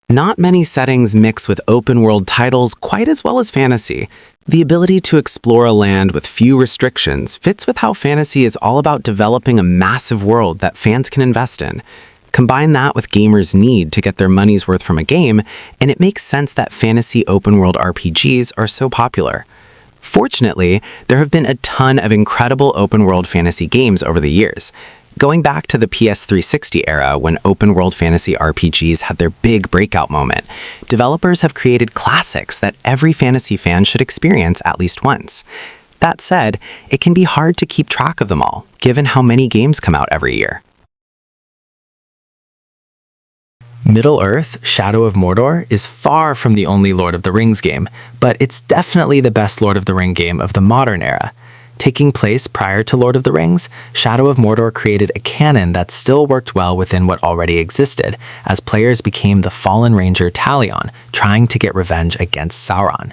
Not many settings mix with open-world titles quite as well as fantasy. The ability to explore a land with few restrictions fits with how fantasy is all about developing a massive world that fans can invest in. Combine that with gamers' need to get their money's worth from a game, and it makes sense that fantasy open-world RPGs are so popular. Fortunately, there have been a ton of incredible open-world fantasy games over the years. Going back to the PS360 era when open-world fantasy RPGs had their big breakout moment, developers have created classics that every fantasy fan should experience at least once. That said, it can be hard to keep track of them all, given how many games come out every year. Middle-earth: Shadow of Mordor is far from the only Lord of the Rings game, but it's definitely the best Lord of the Ring game of the modern era. Taking place prior to Lord of the Rings, Shadow of Mordor created a canon that still worked well within what already existed, as players became the fallen ranger Talion, trying to get revenge against Sauron.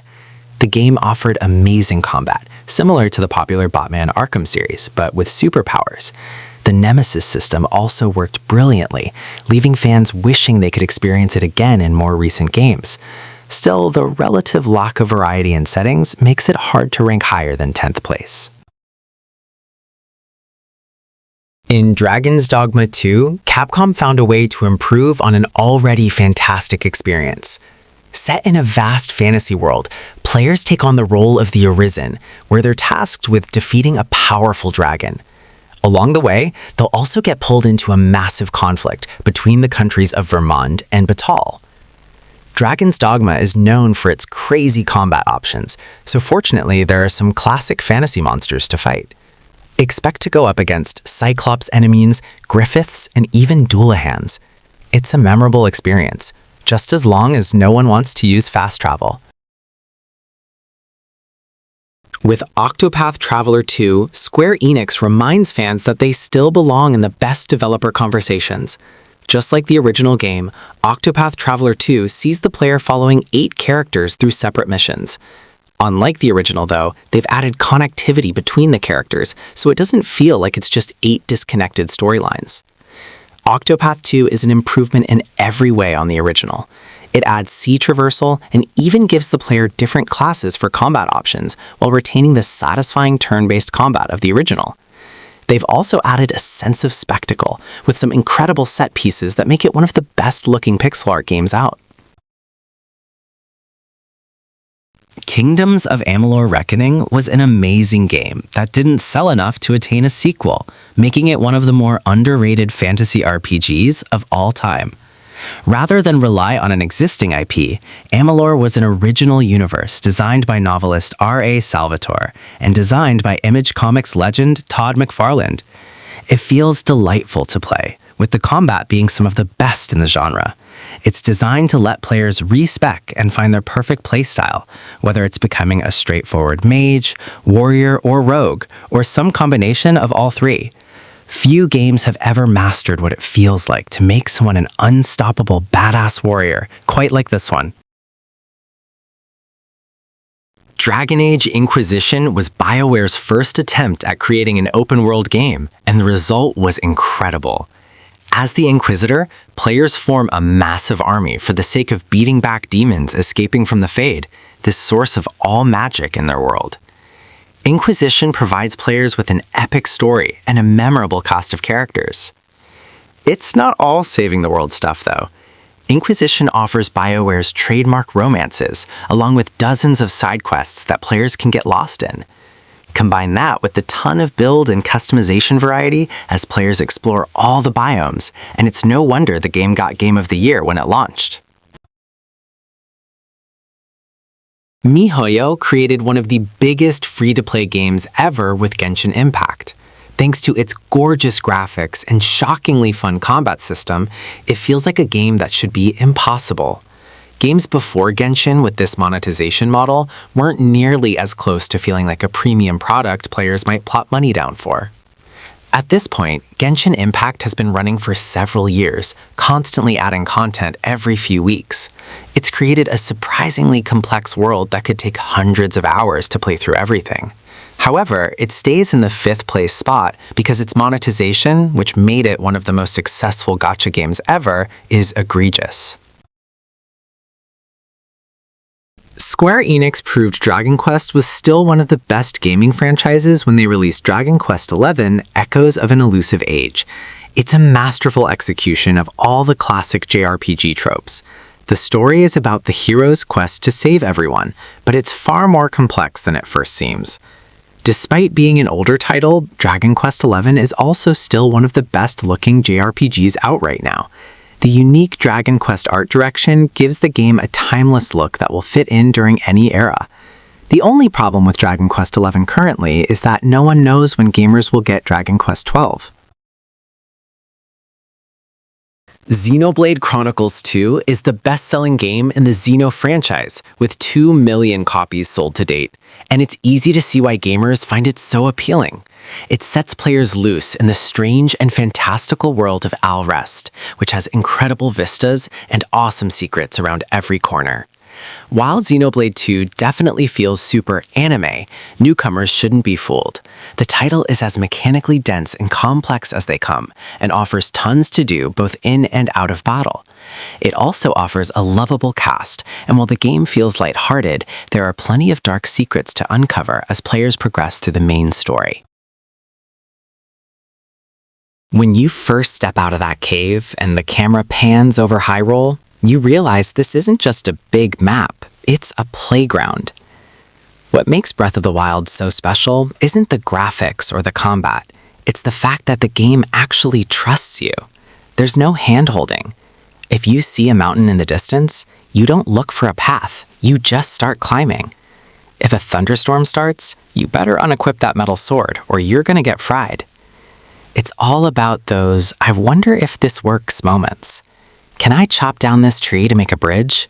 The game offered amazing combat, similar to the popular Batman Arkham series, but with superpowers. The Nemesis system also worked brilliantly, leaving fans wishing they could experience it again in more recent games. Still, the relative lack of variety in settings makes it hard to rank higher than 10th place. In Dragon's Dogma 2, Capcom found a way to improve on an already fantastic experience. Set in a vast fantasy world, players take on the role of the Arisen, where they're tasked with defeating a powerful dragon. Along the way, they'll also get pulled into a massive conflict between the countries of Vermont and Batal. Dragon's Dogma is known for its crazy combat options, so fortunately there are some classic fantasy monsters to fight. Expect to go up against Cyclops enemies, Griffiths, and even Doolahans. It's a memorable experience, just as long as no one wants to use fast travel. With Octopath Traveler 2, Square Enix reminds fans that they still belong in the best developer conversations. Just like the original game, Octopath Traveler 2 sees the player following 8 characters through separate missions. Unlike the original, though, they've added connectivity between the characters, so it doesn't feel like it's just 8 disconnected storylines. Octopath 2 is an improvement in every way on the original. It adds sea traversal and even gives the player different classes for combat options while retaining the satisfying turn-based combat of the original. They've also added a sense of spectacle with some incredible set pieces that make it one of the best-looking pixel art games out. Kingdoms of Amalur: Reckoning was an amazing game that didn't sell enough to attain a sequel, making it one of the more underrated fantasy RPGs of all time. Rather than rely on an existing IP, Amalur was an original universe designed by novelist R.A. Salvatore and designed by Image Comics legend Todd McFarlane. It feels delightful to play, with the combat being some of the best in the genre. It's designed to let players respec and find their perfect playstyle, whether it's becoming a straightforward mage, warrior, or rogue, or some combination of all three. Few games have ever mastered what it feels like to make someone an unstoppable badass warrior, quite like this one. Dragon Age: Inquisition was BioWare's first attempt at creating an open-world game, and the result was incredible. As the Inquisitor, players form a massive army for the sake of beating back demons escaping from the Fade, this source of all magic in their world. Inquisition provides players with an epic story and a memorable cast of characters. It's not all saving the world stuff, though. Inquisition offers BioWare's trademark romances, along with dozens of side quests that players can get lost in. Combine that with the ton of build and customization variety as players explore all the biomes, and it's no wonder the game got Game of the Year when it launched. MiHoYo created one of the biggest free-to-play games ever with Genshin Impact. Thanks to its gorgeous graphics and shockingly fun combat system, it feels like a game that should be impossible. Games before Genshin with this monetization model weren't nearly as close to feeling like a premium product players might plop money down for. At this point, Genshin Impact has been running for several years, constantly adding content every few weeks. It's created a surprisingly complex world that could take hundreds of hours to play through everything. However, it stays in the 5th place spot because its monetization, which made it one of the most successful gacha games ever, is egregious. Square Enix proved Dragon Quest was still one of the best gaming franchises when they released Dragon Quest XI: Echoes of an Elusive Age. It's a masterful execution of all the classic JRPG tropes. The story is about the hero's quest to save everyone, but it's far more complex than it first seems. Despite being an older title, Dragon Quest XI is also still one of the best-looking JRPGs out right now. The unique Dragon Quest art direction gives the game a timeless look that will fit in during any era. The only problem with Dragon Quest XI currently is that no one knows when gamers will get Dragon Quest XII. Xenoblade Chronicles 2 is the best-selling game in the Xeno franchise, with 2 million copies sold to date, and it's easy to see why gamers find it so appealing. It sets players loose in the strange and fantastical world of Alrest, which has incredible vistas and awesome secrets around every corner. While Xenoblade 2 definitely feels super anime, newcomers shouldn't be fooled. The title is as mechanically dense and complex as they come, and offers tons to do both in and out of battle. It also offers a lovable cast, and while the game feels lighthearted, there are plenty of dark secrets to uncover as players progress through the main story. When you first step out of that cave and the camera pans over Hyrule, you realize this isn't just a big map, it's a playground. What makes Breath of the Wild so special isn't the graphics or the combat, it's the fact that the game actually trusts you. There's no hand-holding. If you see a mountain in the distance, you don't look for a path, you just start climbing. If a thunderstorm starts, you better unequip that metal sword or you're gonna get fried. It's all about those "I wonder if this works" moments. Can I chop down this tree to make a bridge?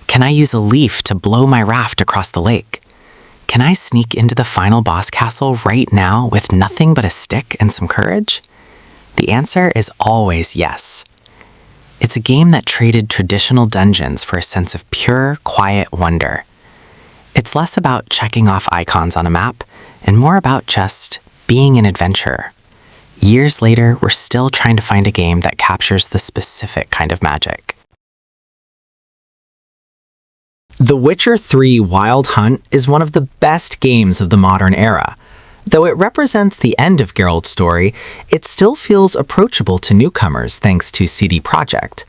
Can I use a leaf to blow my raft across the lake? Can I sneak into the final boss castle right now with nothing but a stick and some courage? The answer is always yes. It's a game that traded traditional dungeons for a sense of pure, quiet wonder. It's less about checking off icons on a map and more about just being an adventurer. Years later, we're still trying to find a game that captures the specific kind of magic. The Witcher 3 Wild Hunt is one of the best games of the modern era. Though it represents the end of Geralt's story, it still feels approachable to newcomers thanks to CD Projekt.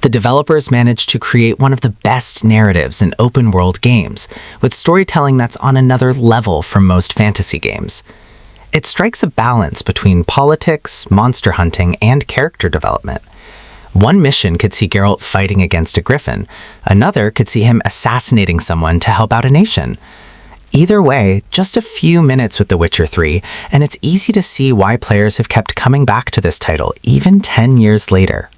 The developers managed to create one of the best narratives in open-world games, with storytelling that's on another level from most fantasy games. It strikes a balance between politics, monster hunting, and character development. One mission could see Geralt fighting against a griffin. Another could see him assassinating someone to help out a nation. Either way, just a few minutes with The Witcher 3, and it's easy to see why players have kept coming back to this title even 10 years later.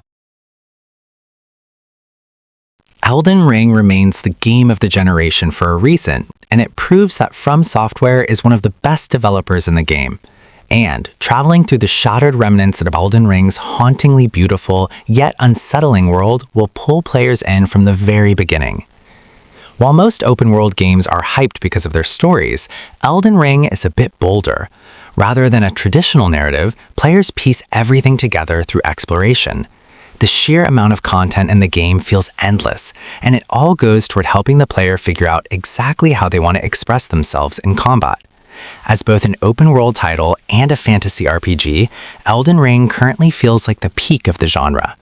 Elden Ring remains the game of the generation for a reason, and it proves that From Software is one of the best developers in the game. And traveling through the shattered remnants of Elden Ring's hauntingly beautiful, yet unsettling world will pull players in from the very beginning. While most open-world games are hyped because of their stories, Elden Ring is a bit bolder. Rather than a traditional narrative, players piece everything together through exploration. The sheer amount of content in the game feels endless, and it all goes toward helping the player figure out exactly how they want to express themselves in combat. As both an open-world title and a fantasy RPG, Elden Ring currently feels like the peak of the genre.